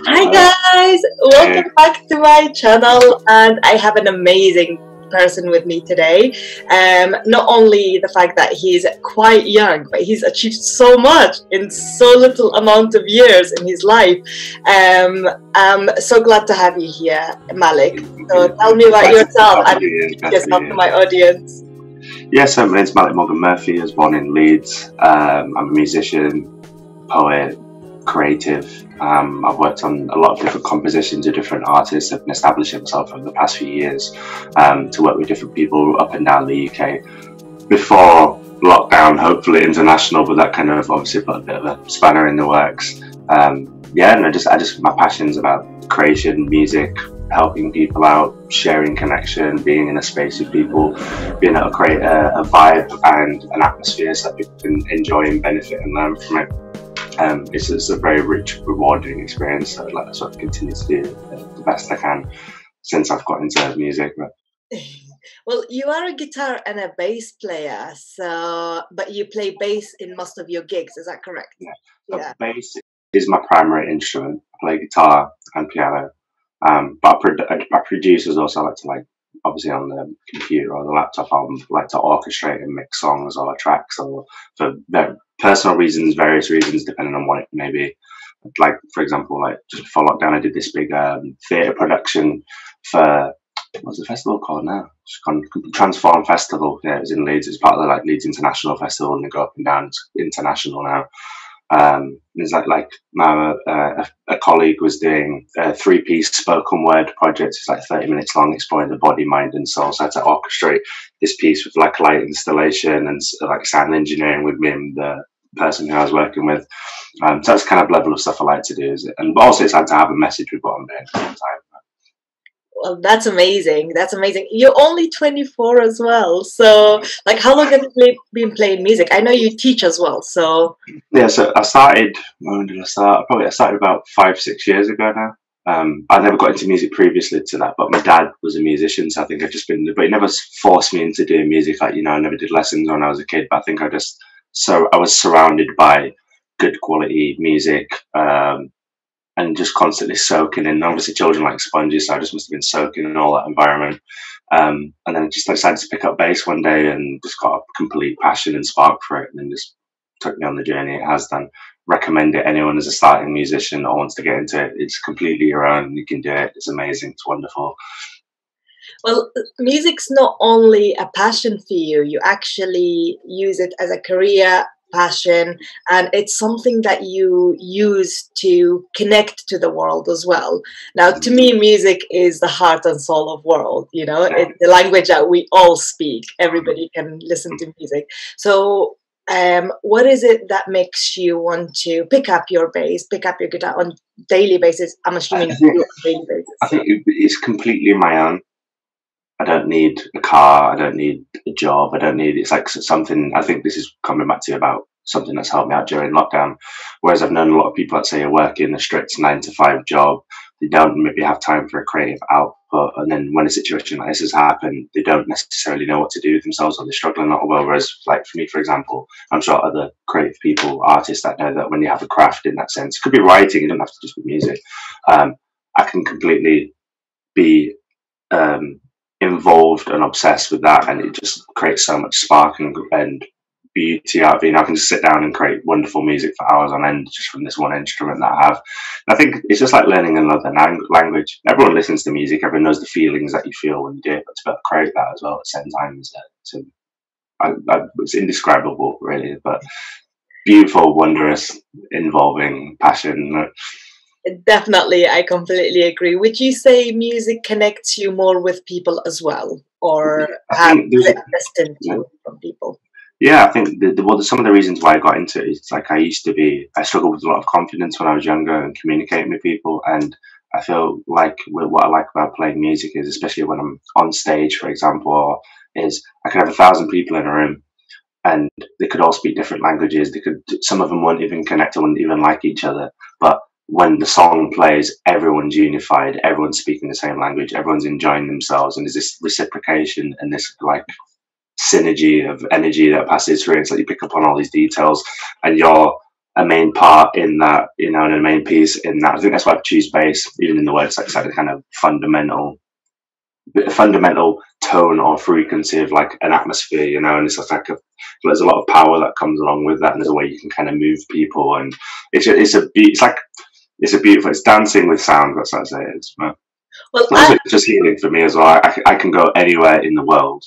Hi guys, welcome back to my channel, and I have an amazing person with me today. Not only the fact that he's quite young, but he's achieved so much in so little amount of years in his life. I'm so glad to have you here, Malik. So tell me about yourself and introduce yourself to my audience. Yes, my name's Malik Murphy. I was born in Leeds. I'm a musician, poet, creative. I've worked on a lot of different compositions of different artists. I've been establishing myself over the past few years to work with different people up and down the UK. Before lockdown, hopefully international, but that kind of obviously put a bit of a spanner in the works. My passion's about creation, music, helping people out, sharing connection, being in a space with people, being able to create a vibe and an atmosphere so that people can enjoy and benefit and learn from it. It's a very rich, rewarding experience. So I'd like to sort of continue to do the best I can since I've got into music. Well, you are a guitar and a bass player, but you play bass in most of your gigs. Is that correct? Yeah. So bass is my primary instrument. I play guitar and piano. But I produce as also. I like to obviously on the computer or the laptop. I like to orchestrate and mix songs or tracks, or for personal reasons, various reasons, depending on what it may be. Like for example, just before lockdown, I did this big theatre production for what's the festival called now? It's called Transform Festival. Yeah, it was in Leeds. It's part of the Leeds International Festival, and they go up and down. It's international now. It's a colleague was doing a 3-piece spoken word project. It's 30 minutes long, exploring the body, mind, and soul. So I had to orchestrate this piece with light installation and sound engineering with me and the person who I was working with. So that's kind of level of stuff I like to do. And also it's had to have a message with what I'm doing at the same time. Well, that's amazing. That's amazing. You're only 24 as well. So, how long have you been playing music? I know you teach as well. So, yeah. So I started. When did I start? I started about 5-6 years ago now. I never got into music previously to that, but my dad was a musician, so I think I've just been. But he never forced me into doing music. I never did lessons when I was a kid. But I think I was surrounded by good quality music. And just constantly soaking in. Obviously, children like sponges, so I just must have been soaking in all that environment. And then I just decided to pick up bass one day and just got a complete passion and spark for it, and then just took me on the journey it has done. Recommend it. Anyone as a starting musician or wants to get into it, it's completely your own. You can do it. It's amazing. It's wonderful. Well, music's not only a passion for you. You actually use it as a career passion, and it's something that you use to connect to the world as well. Now, to me, music is the heart and soul of world. It's the language that we all speak. Everybody can listen to music. So what is it that makes you want to pick up your bass, pick up your guitar on daily basis? I'm assuming you do on a daily basis. I think it's completely my own. I don't need a car. I don't need a job. It's something. I think this is coming back to you about something that's helped me out during lockdown. Whereas I've known a lot of people that say are working a strict 9-to-5 job. They don't maybe have time for a creative output. And then when a situation like this has happened, they don't necessarily know what to do with themselves, or they're struggling a lot well. Whereas for me, for example, I'm sure other creative people, artists that know that when you have a craft in that sense, it could be writing, you don't have to just be music. I can completely be involved and obsessed with that, and it just creates so much spark and beauty out of it. I can just sit down and create wonderful music for hours on end just from this one instrument that I have. And I think it's just like learning another language. Everyone listens to music, everyone knows the feelings that you feel when you do it, but to be able to create that as well at the same time it's indescribable, really, but beautiful, wonderous, involving passion. Definitely, I completely agree. Would you say music connects you more with people as well, or have it distant you from people? Yeah, I think some of the reasons why I got into it is I struggled with a lot of confidence when I was younger and communicating with people, and I feel like what I like about playing music is, especially when I'm on stage, for example, is I could have 1,000 people in a room, and they could all speak different languages. Some of them won't even connect, or wouldn't even like each other, but when the song plays, everyone's unified, everyone's speaking the same language, everyone's enjoying themselves, and there's this reciprocation and this synergy of energy that passes through. It's like you pick up on all these details, and you're a main part in that, you know, and a main piece in that. I think that's why I choose bass, even in the words, like it's like the kind of fundamental tone or frequency of like an atmosphere, you know, and it's just like there's a lot of power that comes along with that, and there's a way you can kind of move people, and it's a beautiful, it's dancing with sound. That's what I say it is. But Well, it's just healing for me as well. I can go anywhere in the world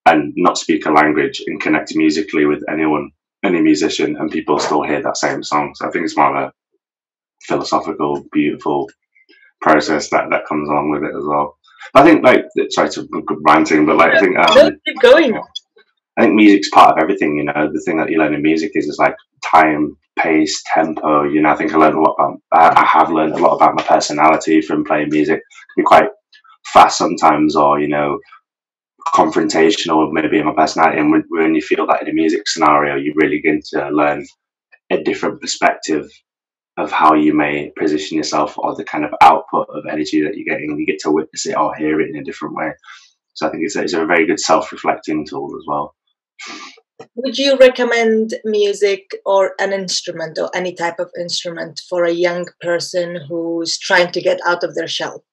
and not speak a language and connect musically with anyone, any musician, and people still hear that same song. So I think it's more of a philosophical, beautiful process that comes along with it as well. But I think, like, sorry to ranting, but like I think keep going. I think music's part of everything. You know, the thing that you learn in music is like time, pace, tempo. You know, I think I learned a lot about. I have learned a lot about my personality from playing music. It can be quite fast sometimes, or you know, confrontational maybe in my personality. And when you feel that in a music scenario, you really begin to learn a different perspective of how you may position yourself, or the kind of output of energy that you're getting. You get to witness it or hear it in a different way. So I think it's a very good self-reflecting tool as well. Would you recommend music or an instrument or any type of instrument for a young person who's trying to get out of their shell?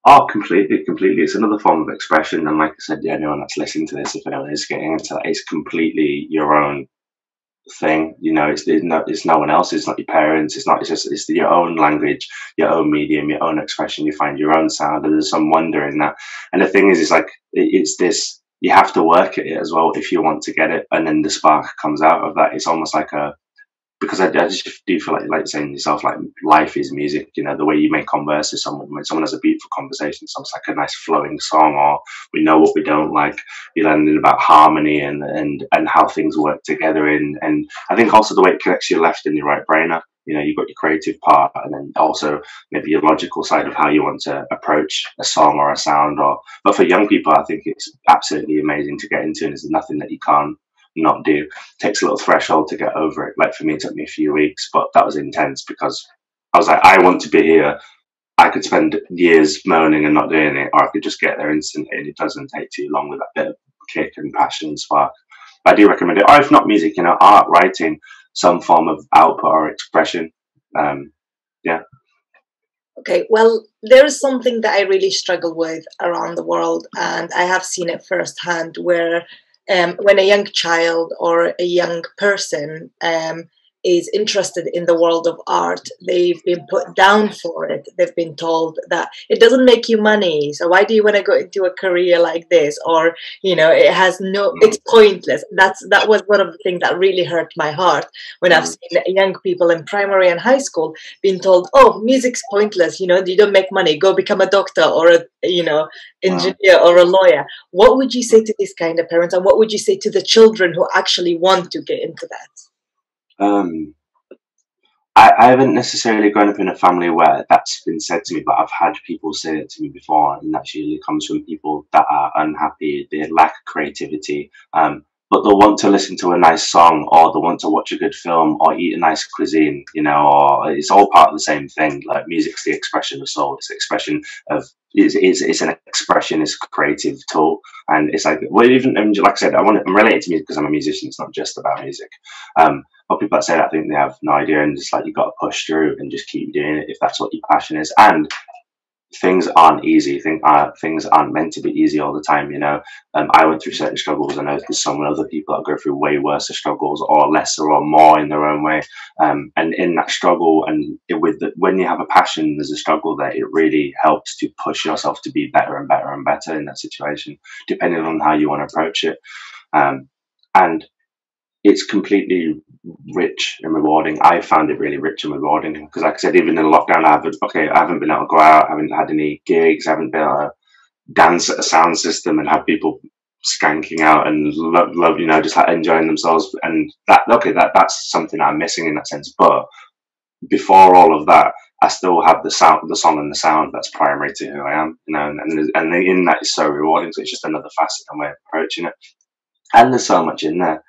Oh, completely. It's another form of expression. And like I said, anyone that's listening to this, if anyone is getting into that, it's completely your own thing. You know, it's no one else. It's not your parents. It's your own language, your own medium, your own expression. You find your own sound, and there's some wonder in that. And the thing is, it's like it's this. You have to work at it as well if you want to get it, and then the spark comes out of that. It's almost like because I just do feel like saying to yourself, like, life is music. You know, the way you may converse with someone, when someone has a beautiful conversation, it sounds like a nice flowing song, or we know what we don't like. You're learning about harmony and how things work together. And I think also the way it connects your left and your right brain up. You know, you've got your creative part, and then also maybe your logical side of how you want to approach a song or a sound. But for young people, I think it's absolutely amazing to get into, and there's nothing that you can't not do. It takes a little threshold to get over it. Like for me, it took me a few weeks, but that was intense because I was like, I want to be here. I could spend years moaning and not doing it, or I could just get there instantly, and it doesn't take too long with that bit of kick and passion and spark. I do recommend it. Or if not music, you know, art, writing, some form of output or expression. Yeah. Okay, well, there is something that I really struggle with around the world, and I have seen it firsthand where when a young child or a young person is interested in the world of art, they've been put down for it. They've been told that it doesn't make you money, so why do you want to go into a career like this? Or, you know, it's pointless. That was one of the things that really hurt my heart when I've seen young people in primary and high school being told, oh, music's pointless, you know, you don't make money, go become a doctor or a, you know, engineer or a lawyer. What would you say to these kind of parents, and what would you say to the children who actually want to get into that? I haven't necessarily grown up in a family where that's been said to me, but I've had people say it to me before, and that usually comes from people that are unhappy, they lack creativity, but they'll want to listen to a nice song, or they want to watch a good film, or eat a nice cuisine, you know, or it's all part of the same thing. Like music's the expression of soul, it's the expression of it's an expressionist creative tool, and it's like, well, even like I said, I'm related to music because I'm a musician. It's not just about music. But people that say that, I think they have no idea, and it's like you've got to push through and just keep doing it if that's what your passion is. And things aren't easy. Things aren't meant to be easy all the time. You know, I went through certain struggles. I know there's some other people that go through way worse struggles, or lesser, or more in their own way. And in that struggle, and when you have a passion, there's a struggle there. It really helps to push yourself to be better and better and better in that situation, depending on how you want to approach it. And it's completely rich and rewarding. I found it really rich and rewarding because, like I said, even in lockdown, I haven't been able to go out, I haven't had any gigs, I haven't been able to dance at a sound system and have people skanking out and love, you know, just like enjoying themselves. And that's something I'm missing in that sense. But before all of that, I still have the song and the sound that's primary to who I am, you know, and in that is so rewarding. So it's just another facet and way of approaching it. And there's so much in there.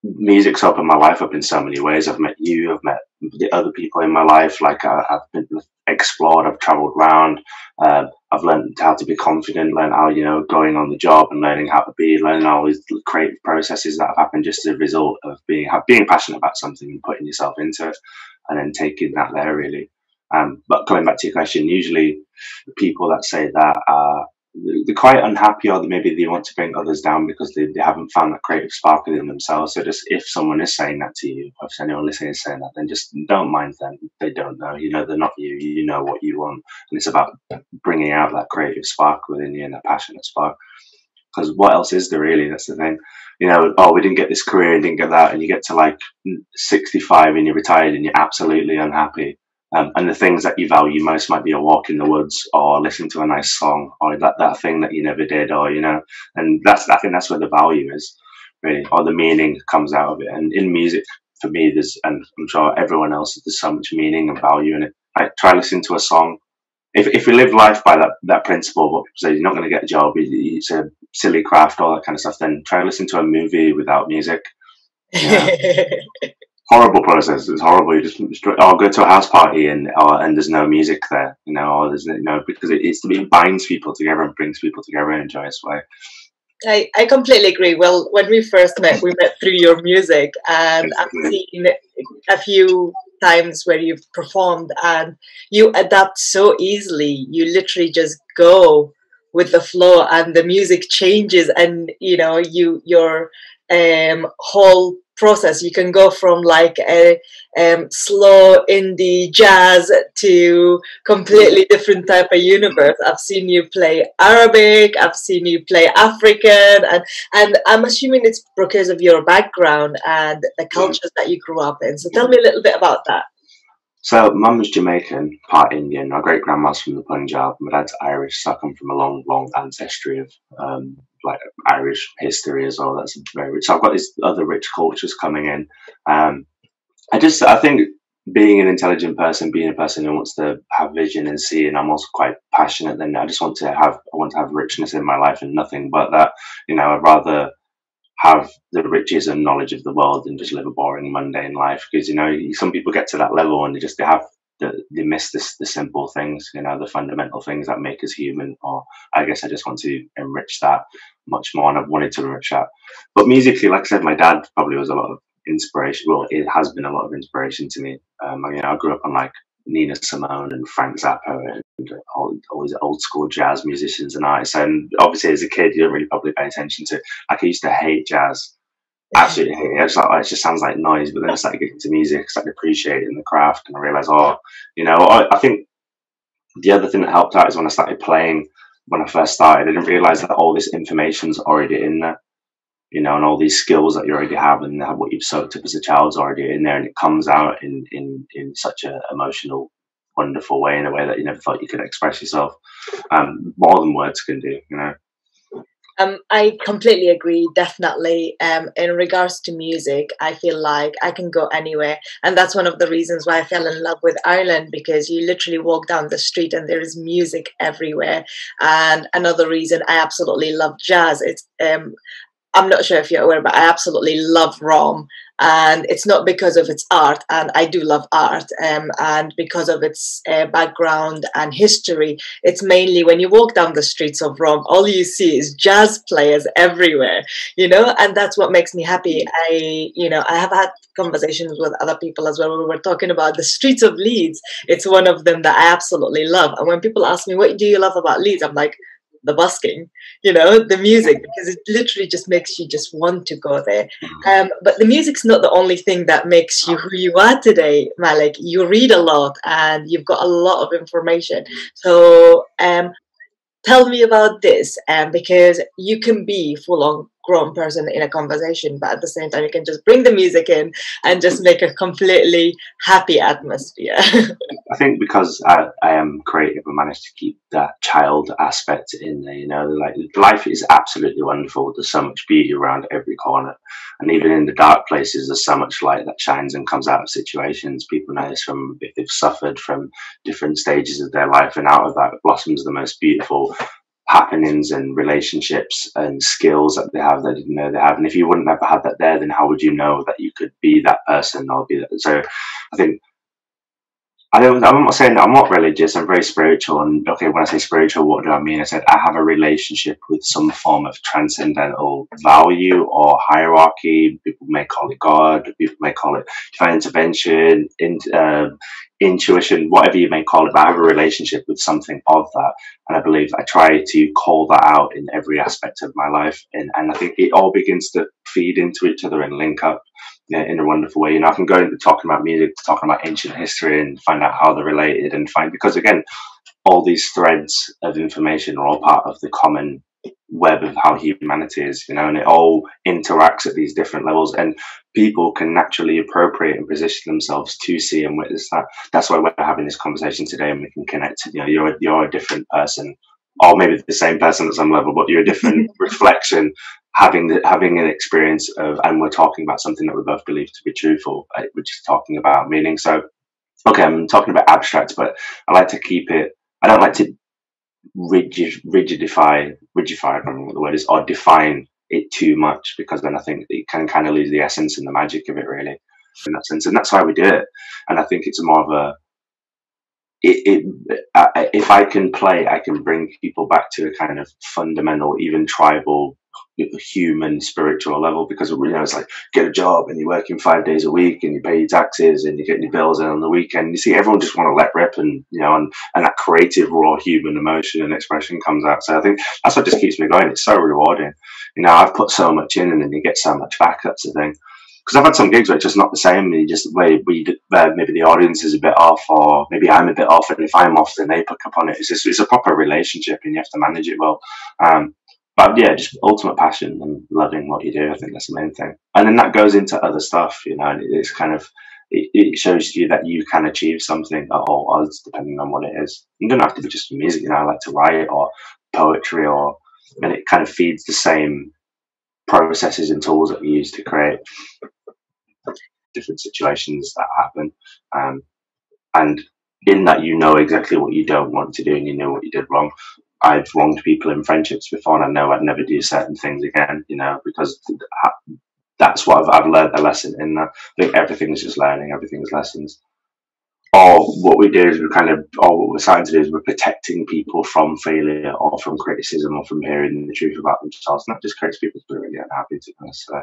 music's opened my life up in so many ways. I've met you, I've met the other people in my life. Like I've been explored, I've travelled around. I've learned how to be confident, learned how, going on the job and learning how to be, learning all these creative processes that have happened just as a result of being passionate about something and putting yourself into it, and then taking that there really. But coming back to your question, usually the people that say that they're quite unhappy, or maybe they want to bring others down because they haven't found that creative spark within themselves. So just, if someone is saying that to you, or if anyone listening is saying that, then just don't mind them. They don't know. They're not you. You know what you want, and it's about bringing out that creative spark within you and that passionate spark. Because what else is there really? That's the thing. Oh, we didn't get this career and didn't get that, and you get to like 65 and you're retired and you're absolutely unhappy. And the things that you value most might be a walk in the woods, or listening to a nice song, or that thing that you never did, or and I think that's where the value is, really, or the meaning comes out of it. And in music, for me, and I'm sure everyone else, there's so much meaning and value in it. Like, try listening to a song. If we live life by that principle, what people say, you're not going to get a job, it's a silly craft, all that kind of stuff, then try listening to a movie without music. Horrible process. It's horrible. You just go to a house party and there's no music there, or there's because it binds people together and brings people together in a joyous way. I completely agree. Well, when we first met, we met through your music, and I've seen a few times where you've performed, and you adapt so easily. You literally just go with the flow, and the music changes, and your whole process, you can go from like a slow indie jazz to completely different type of universe. I've seen you play Arabic, I've seen you play African, and I'm assuming it's because of your background and the cultures that you grew up in. So tell me a little bit about that. So mum was Jamaican, part Indian. My great grandma's from the Punjab. My dad's Irish, so I come from a long, long ancestry of like Irish history as well. That's very rich. So I've got these other rich cultures coming in. I think being an intelligent person, being a person who wants to have vision and see, and I'm also quite passionate. Then I want to have richness in my life and nothing but that. I'd rather have the riches and knowledge of the world and just live a boring, mundane life. Because some people get to that level and they miss the simple things, the fundamental things that make us human. Or I guess I just want to enrich that much more, and I've wanted to enrich that. But musically, like I said, my dad probably was a lot of inspiration. Well, it has been a lot of inspiration to me. I grew up on like Nina Simone and Frank Zappa and all these old school jazz musicians and artists. And obviously, as a kid, you don't really probably pay attention to. Like, I used to hate jazz, absolutely hate it. It just sounds like noise. But then I started getting into music, I started appreciating the craft, and I realized, I think the other thing that helped out is when I started playing. When I first started, I didn't realize that all this information's already in there. And all these skills that you already have and what you've soaked up as a child's already in there, and it comes out in such an emotional, wonderful way, in a way that you never thought you could express yourself, more than words can do. I completely agree, definitely. In regards to music, I feel like I can go anywhere. And that's one of the reasons why I fell in love with Ireland, because you literally walk down the street and there is music everywhere. And another reason I absolutely love jazz, I'm not sure if you're aware, but I absolutely love Rome. And it's not because of its art, and I do love art, and because of its background and history. It's mainly when you walk down the streets of Rome, all you see is jazz players everywhere, and that's what makes me happy. I have had conversations with other people as well. We were talking about the streets of Leeds. It's one of them that I absolutely love. And when people ask me, what do you love about Leeds? I'm like, the busking, the music, because it literally just makes you just want to go there. But the music's not the only thing that makes you who you are today, Malik. You read a lot and you've got a lot of information. So tell me about this, because you can be full-on grown person in a conversation, but at the same time you can just bring the music in and just make a completely happy atmosphere. I think because I am creative, I managed to keep that child aspect in there. Like, life is absolutely wonderful. There's so much beauty around every corner, and even in the dark places there's so much light that shines and comes out of situations. People know this from if they've suffered from different stages of their life, and out of that blossoms the most beautiful happenings and relationships and skills that they have that didn't know they have. And if you wouldn't have had that there, then how would you know that you could be that person or be that? So I think I'm not saying that I'm not religious. I'm very spiritual. And okay, when I say spiritual, what do I mean? I said I have a relationship with some form of transcendental value or hierarchy. People may call it God. People may call it divine intervention, intuition, whatever you may call it. But I have a relationship with something of that, and I believe I try to call that out in every aspect of my life. And I think it all begins to feed into each other and link up. Yeah, in a wonderful way. You know, I can go into talking about music, talking about ancient history, and find out how they're related, and find, because again, all these threads of information are all part of the common web of how humanity is, you know, and it all interacts at these different levels, and people can naturally appropriate and position themselves to see and witness that. That's why we're having this conversation today, and we can connect. You know, you're a different person, or maybe the same person at some level, but you're a different reflection, having an experience of, and we're talking about something that we both believe to be truthful, which is talking about meaning. So, okay, I'm talking about abstract, but I like to keep it. I don't like to rigidify, I don't know what the word is, or define it too much, because then I think it can kind of lose the essence and the magic of it, really, in that sense. And that's why we do it. And I think it's more of a, if I can play, I can bring people back to a kind of fundamental, even tribal, human, spiritual level, because, you know, it's like, get a job and you're working 5 days a week and you pay your taxes and you're getting your bills in on the weekend. You see, everyone just want to let rip, and, you know, and that creative, raw human emotion and expression comes out. So I think that's what just keeps me going. It's so rewarding. You know, I've put so much in and then you get so much back. That's the thing. Because I've had some gigs where it's just not the same. You just, where maybe the audience is a bit off, or maybe I'm a bit off, and if I'm off, then they pick up on it. It's a proper relationship, and you have to manage it well. But yeah, just ultimate passion and loving what you do. I think that's the main thing. And then that goes into other stuff, you know, and it's kind of, it shows you that you can achieve something at all odds, depending on what it is. You don't have to be just music, you know, I like to write, or poetry, and it kind of feeds the same processes and tools that we use to create different situations that happen. And in that, you know exactly what you don't want to do, and you know what you did wrong. I've wronged people in friendships before, and I know I'd never do certain things again, you know, because that's what I've learned a lesson in that. I think everything is just learning, everything is lessons. Or what we do is what we're starting to do is we're protecting people from failure or from criticism or from hearing the truth about themselves. And that just creates people to be really unhappy, to be honest. So,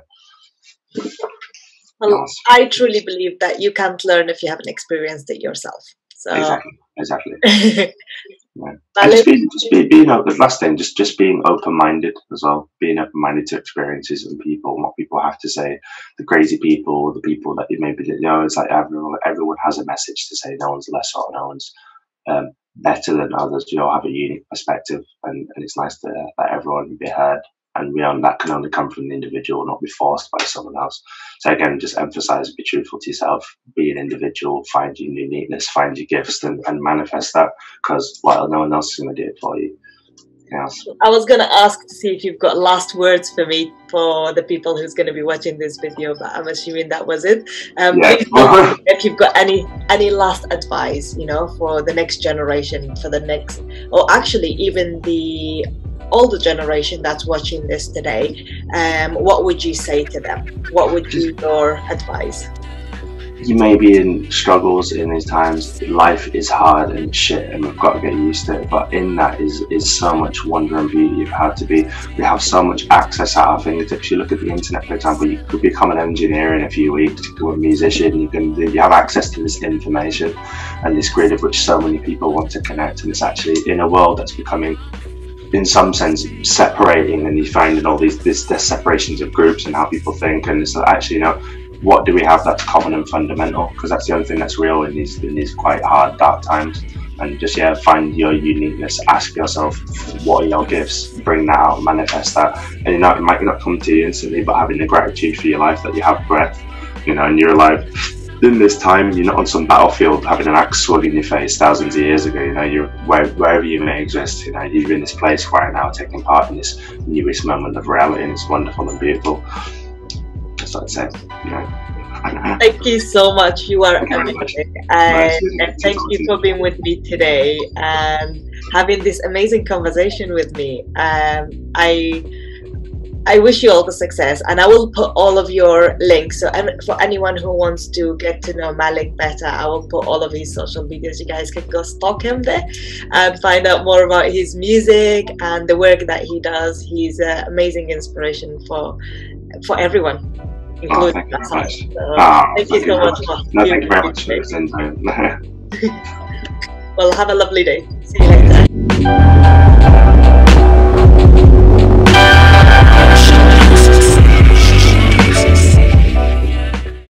well, I truly believe that you can't learn if you haven't experienced it yourself. So exactly. Yeah. And being the last thing, just being open-minded as well, being open-minded to experiences and people, and what people have to say, the crazy people, the people that you maybe didn't know. It's like everyone has a message to say. No one's less or no one's better than others. You all have a unique perspective, and it's nice to let everyone be heard. And that can only come from the individual, not be forced by someone else. So again, just emphasize, be truthful to yourself, be an individual, find your uniqueness, find your gifts, and manifest that, because no one else is going to do it for you. Yes. I was going to ask to see if you've got last words for me, for the people who's going to be watching this video, but I'm assuming that was it. If you've got any last advice, you know, for the next generation, for the next, or actually even the older generation that's watching this today, what would you say to them? What would be your advice? You may be in struggles in these times. Life is hard and shit, and we've got to get used to it. But in that is so much wonder and beauty of how to be. We have so much access at our fingertips. You look at the internet, for example. You could become an engineer in a few weeks. You become a musician. You have access to this information and this grid of which so many people want to connect. And it's actually in a world that's becoming, in some sense, separating, and you find all these separations of groups and how people think, and it's actually, you know, what do we have that's common and fundamental? Because that's the only thing that's real in these quite hard, dark times. And just find your uniqueness. Ask yourself, what are your gifts? Bring that out, manifest that. And you know, it might not come to you instantly, but having the gratitude for your life that you have breath, you know, and you're alive. In this time, you're not on some battlefield having an axe swung in your face thousands of years ago. You know, you're wherever you may exist. You know, you're in this place right now, taking part in this newest moment of reality, and it's wonderful and beautiful. That's what I'd say. You know. Thank you so much. You are amazing. And thank you for being with me today and having this amazing conversation with me. I wish you all the success, and I will put all of your links. So, and for anyone who wants to get to know Malik better, I will put all of his social medias. You guys can go stalk him there and find out more about his music and the work that he does. He's an amazing inspiration for everyone, including myself. Thank you so much. No, thank you very much for listening. Well, have a lovely day. See you later.